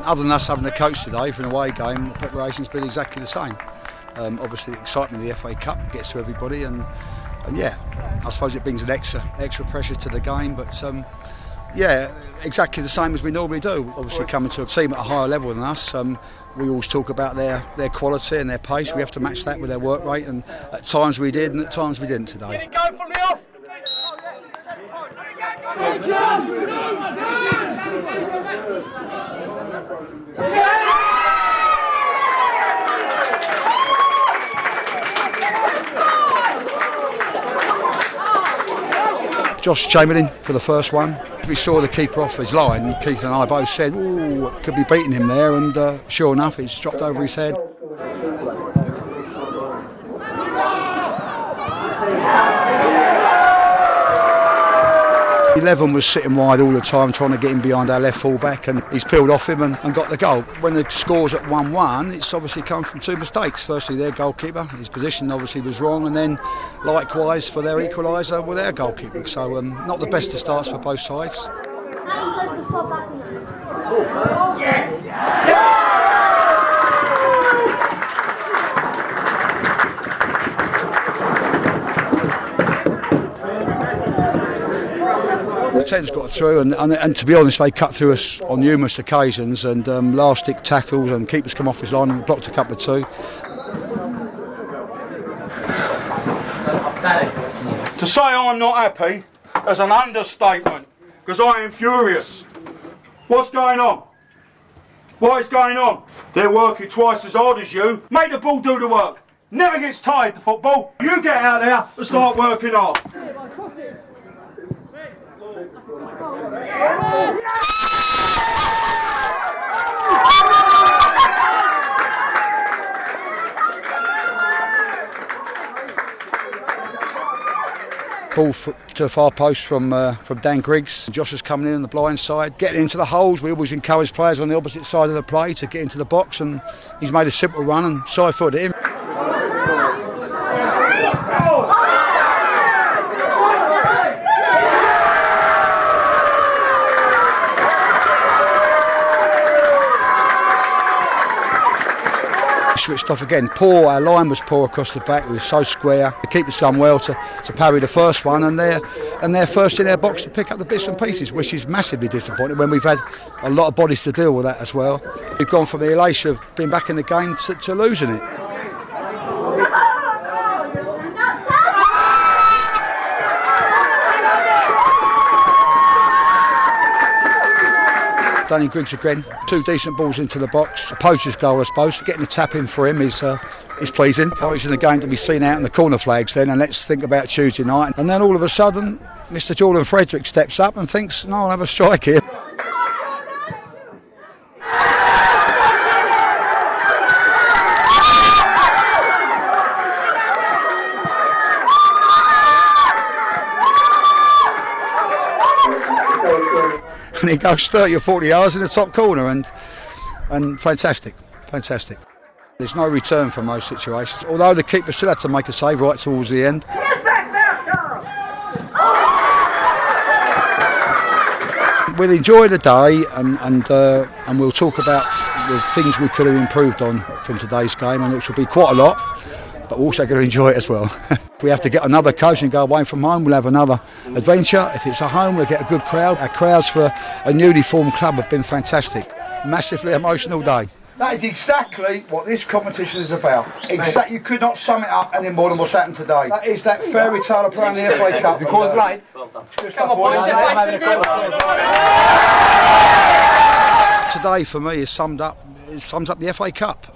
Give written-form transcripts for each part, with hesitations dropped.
Other than us having the coach today for an away game, the preparation's been exactly the same. Obviously the excitement of the FA Cup gets to everybody, and yeah, I suppose it brings an extra pressure to the game, but yeah, exactly the same as we normally do. Obviously coming to a team at a higher level than us, we always talk about their quality and their pace. We have to match that with their work rate, and at times we did and at times we didn't today. Get it going from the off! Josh Chamberlain for the first one. We saw the keeper off his line. Keith and I both said, "Oh, could be beating him there," and sure enough, it's dropped over his head. 11 was sitting wide all the time trying to get him behind our left full back, and he's peeled off him and got the goal. When the score's at 1-1, it's obviously come from two mistakes. Firstly, their goalkeeper, his position obviously was wrong, and then likewise for their equaliser with their goalkeeper. So not the best of starts for both sides. The 10's got through, and to be honest, they cut through us on numerous occasions, and last stick tackles, and keepers come off his line and blocked a couple of two. To say I'm not happy is an understatement, because I am furious. What's going on? What is going on? They're working twice as hard as you. Make the ball do the work. Never gets tired, the football. You get out there and start working hard. Ball to the far post from Dan Griggs. Josh is coming in on the blind side, getting into the holes. We always encourage players on the opposite side of the play to get into the box, and he's made a simple run and side-footed him. Switched off again. Poor, our line was poor across the back. We were so square. The keeper's done well to parry the first one, and they're first in their box to pick up the bits and pieces, which is massively disappointing when we've had a lot of bodies to deal with that as well. We've gone from the elation of being back in the game to losing it. Danny Griggs again, two decent balls into the box. A poacher's goal, I suppose. Getting a tap in for him is pleasing. Encouraging the game to be seen out in the corner flags then, and let's think about Tuesday night. And then all of a sudden, Mr. Jordon Frederick steps up and thinks, no, I'll have a strike here. And he goes 30 or 40 yards in the top corner, and fantastic. There's no return from those situations, although the keeper still had to make a save right towards the end. We'll enjoy the day, and we'll talk about the things we could have improved on from today's game, and which will be quite a lot, but we're also going to enjoy it as well. If we have to get another coach and go away from home, we'll have another adventure. If it's at home, we'll get a good crowd. Our crowds for a newly formed club have been fantastic. Massively emotional day. That is exactly what this competition is about. You could not sum it up any more than what's happened today. That is that fairy tale of playing the FA Cup. Come on, boys. Today for me sums up the FA Cup.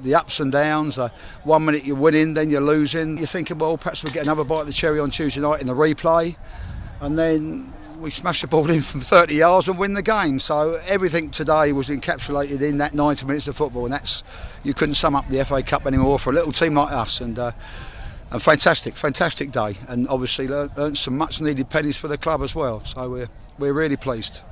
The ups and downs, 1 minute you're winning, then you're losing. You're thinking, well, perhaps we'll get another bite of the cherry on Tuesday night in the replay, and then we smash the ball in from 30 yards and win the game. So everything today was encapsulated in that 90 minutes of football, and you couldn't sum up the FA Cup anymore for a little team like us. And fantastic day, and obviously earned some much needed pennies for the club as well. So we're really pleased.